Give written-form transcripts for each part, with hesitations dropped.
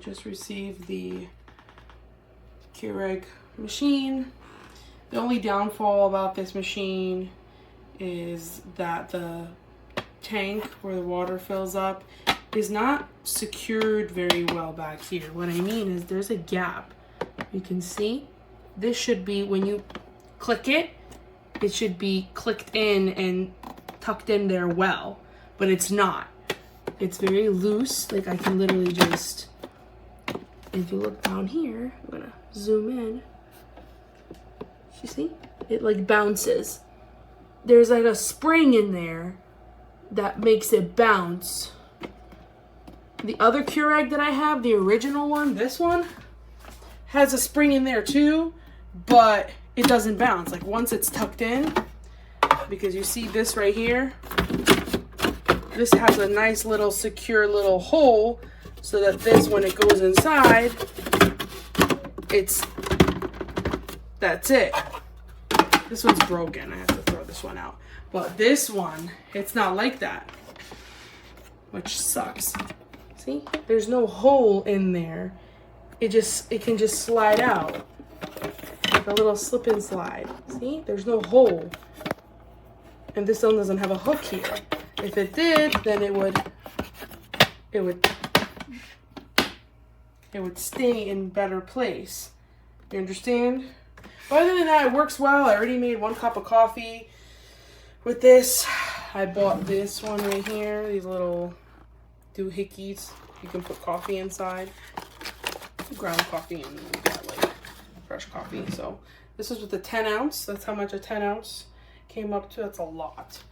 just received the Keurig machine. The only downfall about this machine is that the tank where the water fills up is not secured very well back here. What I mean is there's a gap. You can see this should be, when you click it, it should be clicked in and tucked in there well, but it's not. It's very loose. Like I can literally just, if you look down here, I'm gonna zoom in. You see? It like bounces. There's like a spring in there that makes it bounce. The other Keurig that I have, the original one, this one, has a spring in there too, but it doesn't bounce. Like once it's tucked in, because you see this right here, this has a nice little secure little hole so that this, when it goes inside, that's it. This one's broken. I have to throw this one out. But this one, it's not like that, which sucks. See, there's no hole in there. It can just slide out like a little slip and slide. See, there's no hole. And this one doesn't have a hook here. If it did, then it would stay in better place. You understand? But other than that, it works well. I already made 1 cup of coffee with this. I bought this one right here. These little doohickeys. You can put coffee inside. Ground coffee and you got like fresh coffee. So this is with the 10 ounce. That's how much a 10 ounce came up to. That's a lot.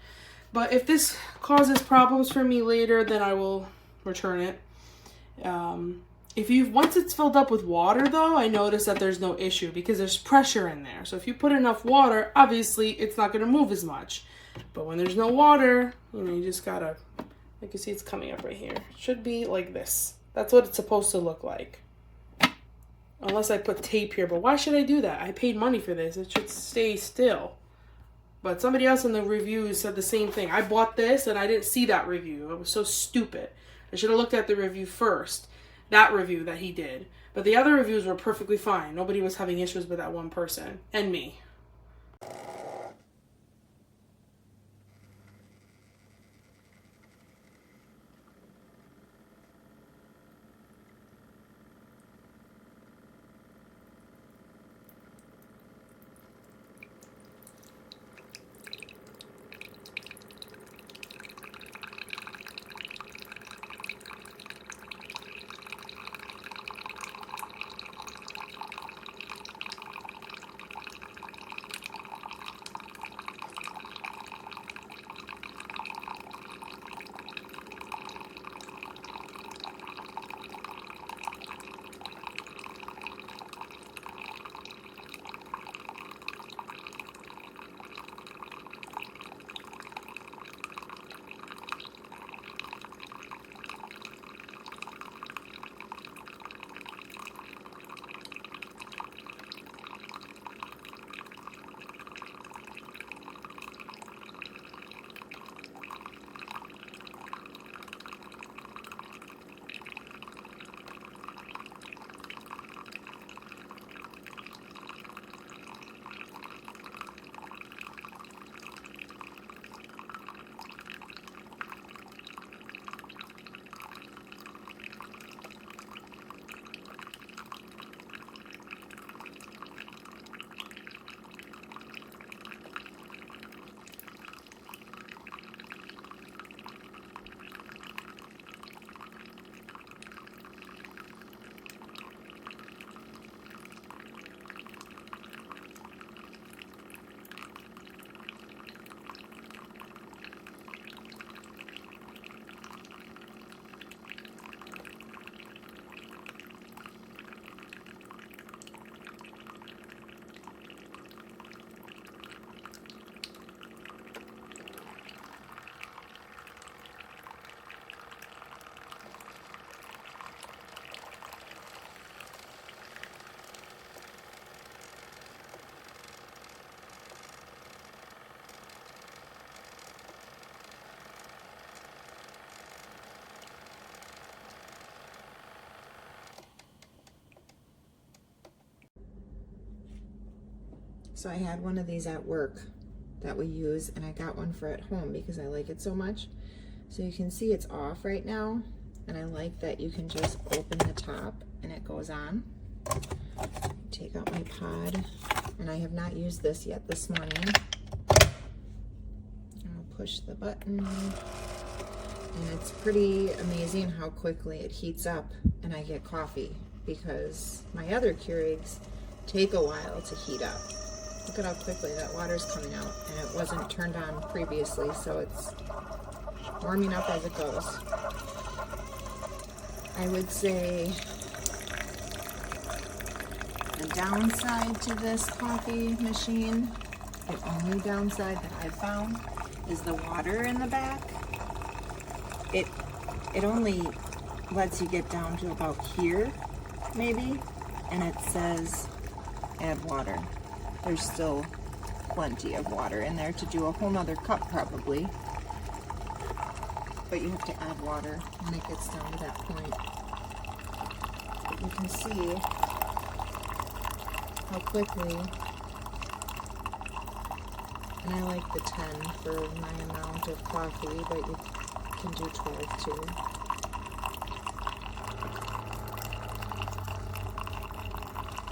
But if this causes problems for me later, then I will return it. Once it's filled up with water though, I notice that there's no issue because there's pressure in there. So if you put enough water, obviously it's not going to move as much. But when there's no water, you just gotta, like you see, it's coming up right here. It should be like this. That's what it's supposed to look like. Unless I put tape here, but why should I do that? I paid money for this. It should stay still. But somebody else in the review said the same thing. I bought this and I didn't see that review. It was so stupid. I should have looked at the review first. That review that he did. But the other reviews were perfectly fine. Nobody was having issues with that one person. And me. So I had one of these at work that we use, and I got one for at home because I like it so much. So you can see it's off right now, and I like that you can just open the top and it goes on. Take out my pod, and I have not used this yet this morning. I'll push the button, and it's pretty amazing how quickly it heats up and I get coffee, because my other Keurigs take a while to heat up. Look at how quickly that water's coming out, and it wasn't turned on previously, so it's warming up as it goes. I would say the downside to this coffee machine, the only downside that I've found, is the water in the back. It only lets you get down to about here, maybe, and it says add water. There's still plenty of water in there to do a whole nother cup probably, but you have to add water when it gets down to that point. But you can see how quickly, and I like the 10 for my amount of coffee, but you can do 12 too.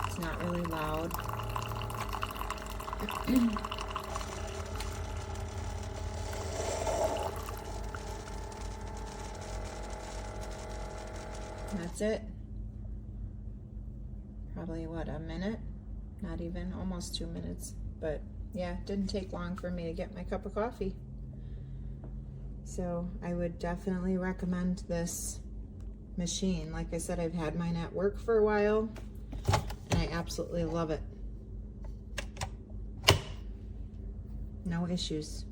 It's not really loud. That's it. Probably what, a minute? Not even, almost 2 minutes. But yeah, it didn't take long for me to get my cup of coffee. So I would definitely recommend this machine. Like I said, I've had mine at work for a while, and I absolutely love it. No issues.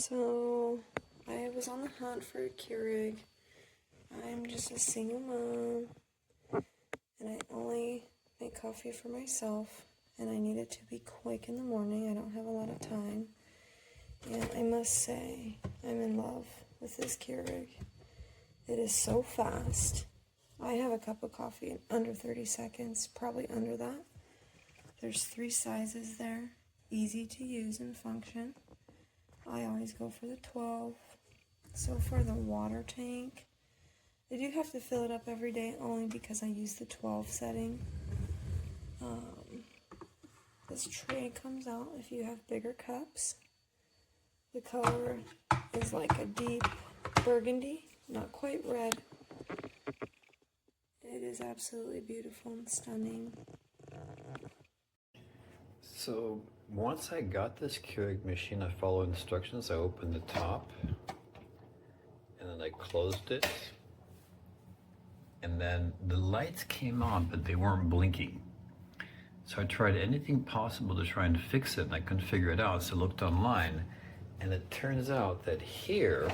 So, I was on the hunt for a Keurig. I'm just a single mom, and I only make coffee for myself, and I need it to be quick in the morning. I don't have a lot of time, and I must say, I'm in love with this Keurig. It is so fast. I have a cup of coffee in under 30 seconds, probably under that. There's 3 sizes there, easy to use and function. I always go for the 12. So for the water tank, I do have to fill it up every day only because I use the 12 setting. This tray comes out if you have bigger cups. The color is like a deep burgundy, not quite red. It is absolutely beautiful and stunning. So once I got this Keurig machine, I followed instructions. I opened the top and then I closed it. And then the lights came on, but they weren't blinking. So I tried anything possible to try and fix it, and I couldn't figure it out. So I looked online, and it turns out that here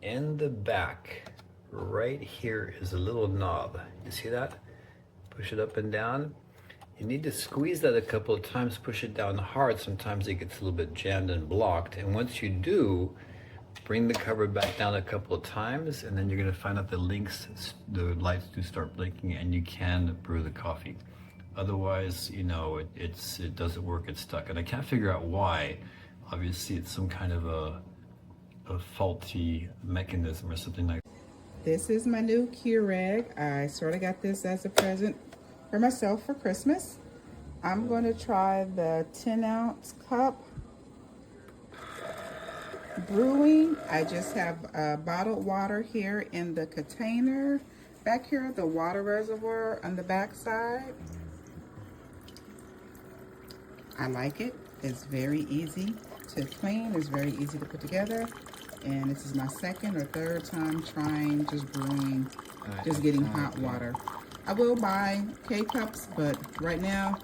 in the back, right here, is a little knob. You see that? Push it up and down. You need to squeeze that a couple of times, push it down hard. Sometimes it gets a little bit jammed and blocked. And once you do, bring the cover back down a couple of times, and then you're going to find out the lights do start blinking, and you can brew the coffee. Otherwise, you know, it doesn't work, it's stuck. And I can't figure out why. Obviously, it's some kind of a faulty mechanism or something like that. This is my new Keurig. I sort of got this as a present for myself for Christmas. I'm going to try the 10-ounce cup brewing. I just have bottled water here in the container. Back here, the water reservoir on the back side. I like it. It's very easy to clean. It's very easy to put together. And this is my second or third time trying just brewing, just getting hot water. I will buy K-cups, but right now,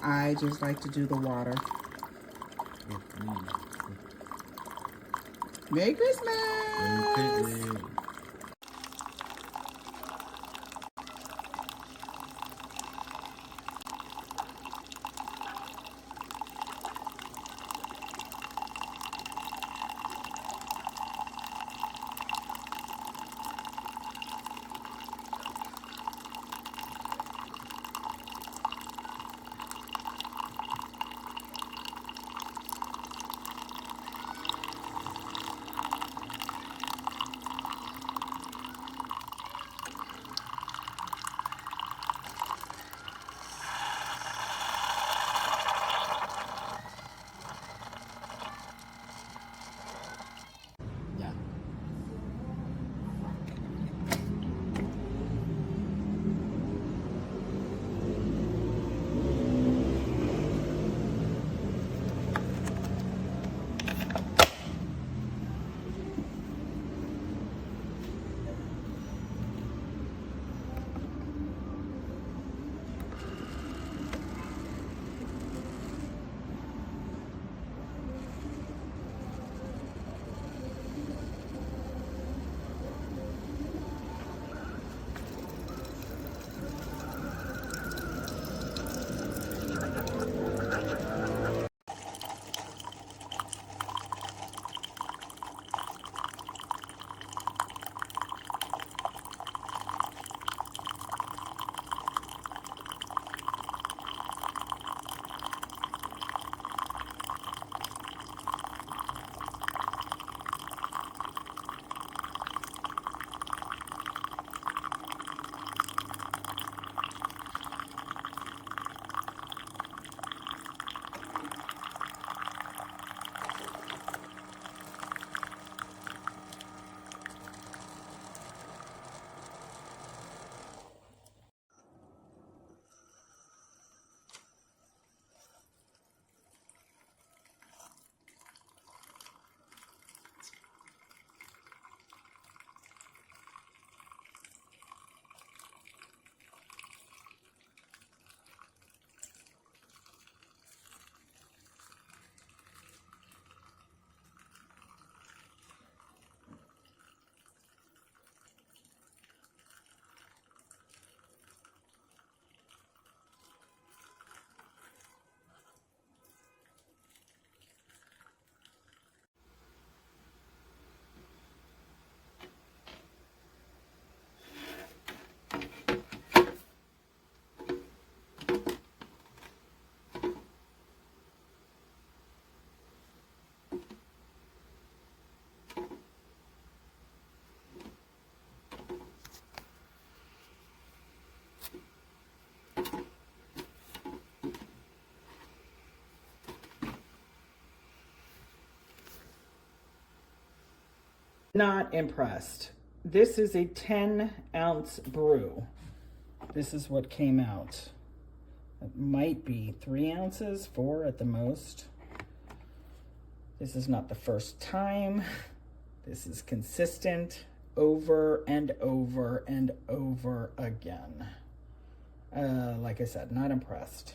I just like to do the water. Merry Christmas! Not impressed. This is a 10-ounce brew. This is what came out. It might be 3 ounces, 4 at the most. This is not the first time. This is consistent over and over and over again. Like I said, not impressed.